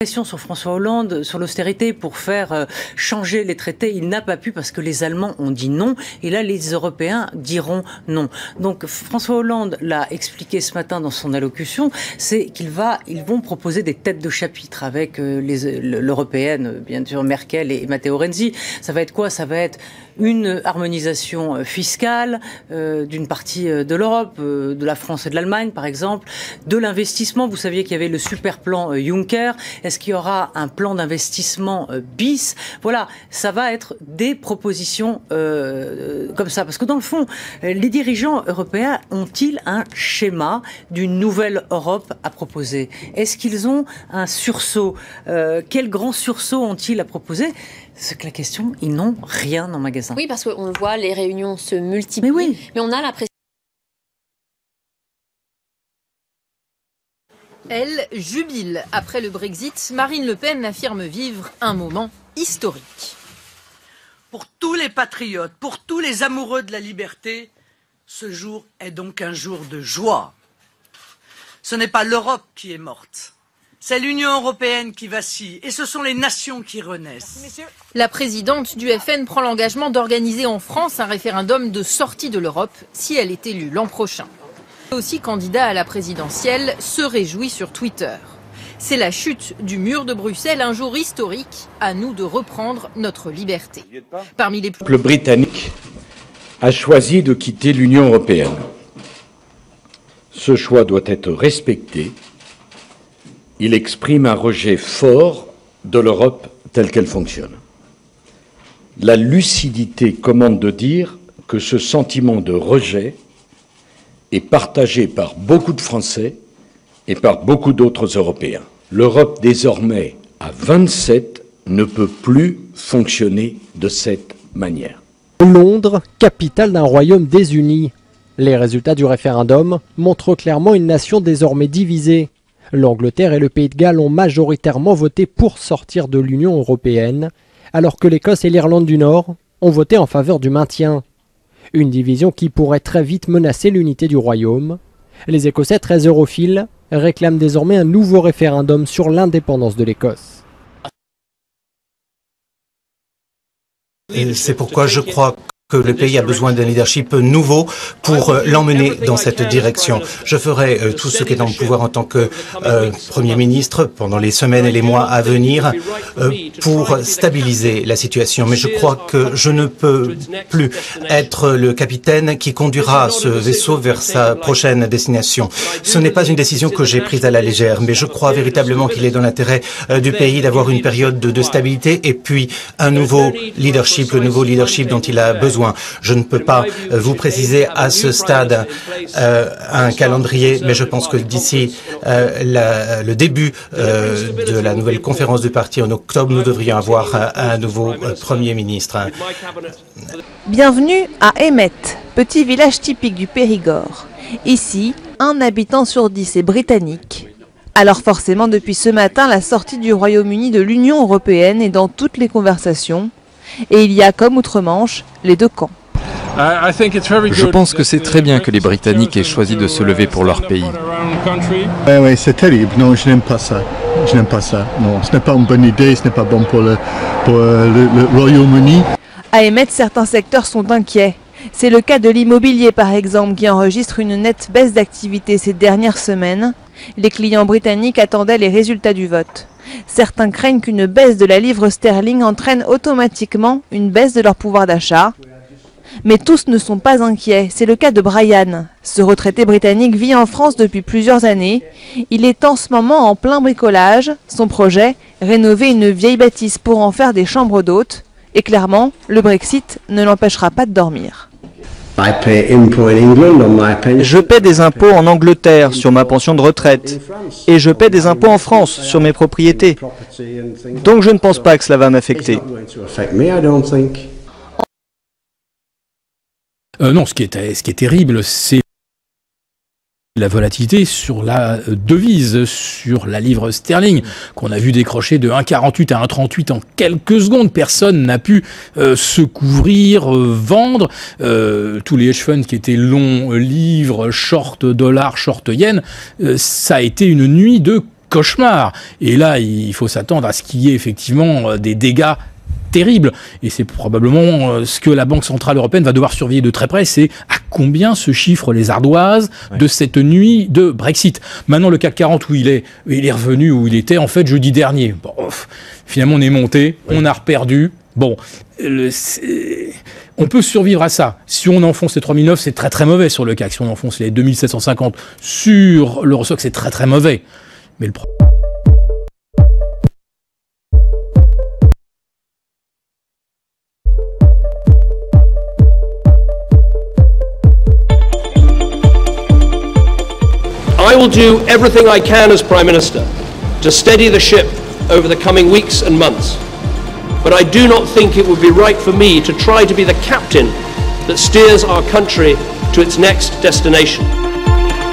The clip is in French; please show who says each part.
Speaker 1: Pression sur François Hollande, sur l'austérité pour faire changer les traités. Il n'a pas pu parce que les Allemands ont dit non et là les Européens diront non. Donc François Hollande l'a expliqué ce matin dans son allocution, c'est qu'ils vont proposer des têtes de chapitre avec l'européenne, bien sûr Merkel et Matteo Renzi. Ça va être quoi? Ça va être une harmonisation fiscale d'une partie de l'Europe, de la France et de l'Allemagne par exemple, de l'investissement. Vous saviez qu'il y avait le super plan Juncker. Est-ce qu'il y aura un plan d'investissement bis? Voilà, ça va être des propositions comme ça. Parce que dans le fond, les dirigeants européens ont-ils un schéma d'une nouvelle Europe à proposer? Est-ce qu'ils ont un sursaut? Quel grand sursaut ont-ils à proposer? C'est que la question, ils n'ont rien en magasin.
Speaker 2: Oui, parce qu'on voit, les réunions se multiplient, mais on a l'impression...
Speaker 3: Elle jubile. Après le Brexit, Marine Le Pen affirme vivre un moment historique.
Speaker 4: Pour tous les patriotes, pour tous les amoureux de la liberté, ce jour est donc un jour de joie. Ce n'est pas l'Europe qui est morte, c'est l'Union européenne qui vacille et ce sont les nations qui renaissent.
Speaker 3: La présidente du FN prend l'engagement d'organiser en France un référendum de sortie de l'Europe si elle est élue l'an prochain. Aussi candidat à la présidentielle, se réjouit sur Twitter. C'est la chute du mur de Bruxelles, un jour historique, à nous de reprendre notre liberté. Parmi les...
Speaker 5: Le britannique a choisi de quitter l'Union européenne. Ce choix doit être respecté. Il exprime un rejet fort de l'Europe telle qu'elle fonctionne. La lucidité commande de dire que ce sentiment de rejet est partagé par beaucoup de Français et par beaucoup d'autres Européens. L'Europe, désormais, à 27, ne peut plus fonctionner de cette manière.
Speaker 6: Londres, capitale d'un royaume désuni. Les résultats du référendum montrent clairement une nation désormais divisée. L'Angleterre et le Pays de Galles ont majoritairement voté pour sortir de l'Union européenne, alors que l'Écosse et l'Irlande du Nord ont voté en faveur du maintien. Une division qui pourrait très vite menacer l'unité du royaume. Les Écossais très europhiles réclament désormais un nouveau référendum sur l'indépendance de l'Écosse.
Speaker 7: C'est pourquoi je crois que le pays a besoin d'un leadership nouveau pour l'emmener dans cette direction. Je ferai tout ce qui est en mon pouvoir en tant que Premier ministre pendant les semaines et les mois à venir pour stabiliser la situation. Mais je crois que je ne peux plus être le capitaine qui conduira ce vaisseau vers sa prochaine destination. Ce n'est pas une décision que j'ai prise à la légère, mais je crois véritablement qu'il est dans l'intérêt du pays d'avoir une période de stabilité et puis un nouveau leadership, le nouveau leadership dont il a besoin. Je ne peux pas vous préciser à ce stade un calendrier, mais je pense que d'ici le début de la nouvelle conférence du parti en octobre, nous devrions avoir un nouveau Premier ministre.
Speaker 8: Bienvenue à Emmet, petit village typique du Périgord. Ici, 1 habitant sur 10 est britannique. Alors forcément, depuis ce matin, la sortie du Royaume-Uni de l'Union européenne est dans toutes les conversations. Et il y a, comme outre-Manche, les deux camps.
Speaker 9: Je pense que c'est très bien que les Britanniques aient choisi de se lever pour leur pays.
Speaker 10: Oui, c'est terrible. Non, je n'aime pas ça. Je n'aime pas ça. Non, ce n'est pas une bonne idée, ce n'est pas bon pour le Royaume-Uni.
Speaker 8: À Emmet, certains secteurs sont inquiets. C'est le cas de l'immobilier, par exemple, qui enregistre une nette baisse d'activité ces dernières semaines. Les clients britanniques attendaient les résultats du vote. Certains craignent qu'une baisse de la livre sterling entraîne automatiquement une baisse de leur pouvoir d'achat. Mais tous ne sont pas inquiets. C'est le cas de Brian. Ce retraité britannique vit en France depuis plusieurs années. Il est en ce moment en plein bricolage. Son projet, rénover une vieille bâtisse pour en faire des chambres d'hôtes. Et clairement, le Brexit ne l'empêchera pas de dormir.
Speaker 11: Je paie des impôts en Angleterre sur ma pension de retraite et je paie des impôts en France sur mes propriétés. Donc je ne pense pas que cela va m'affecter.
Speaker 12: Non, ce qui est terrible, c'est la volatilité sur la devise, sur la livre sterling, qu'on a vu décrocher de 1,48 à 1,38 en quelques secondes. Personne n'a pu se couvrir, vendre. Tous les hedge funds qui étaient longs livres, short dollar, short yen, ça a été une nuit de cauchemar. Et là, il faut s'attendre à ce qu'il y ait effectivement des dégâts terrible. Et c'est probablement ce que la Banque Centrale Européenne va devoir surveiller de très près, c'est à combien se chiffrent les ardoises de cette nuit de Brexit. Maintenant, le CAC 40, où il est revenu où il était, en fait, jeudi dernier. Bon, finalement, on est monté, on a reperdu. Bon, on peut survivre à ça. Si on enfonce les 3009, c'est très très mauvais sur le CAC. Si on enfonce les 2750 sur l'Eurostoxx, c'est très très mauvais. Mais le problème...
Speaker 13: I will do everything I can as Prime Minister to steady the ship over the coming weeks and months. But I do not think it would be right for me to try to be the captain that steers our country to its next destination.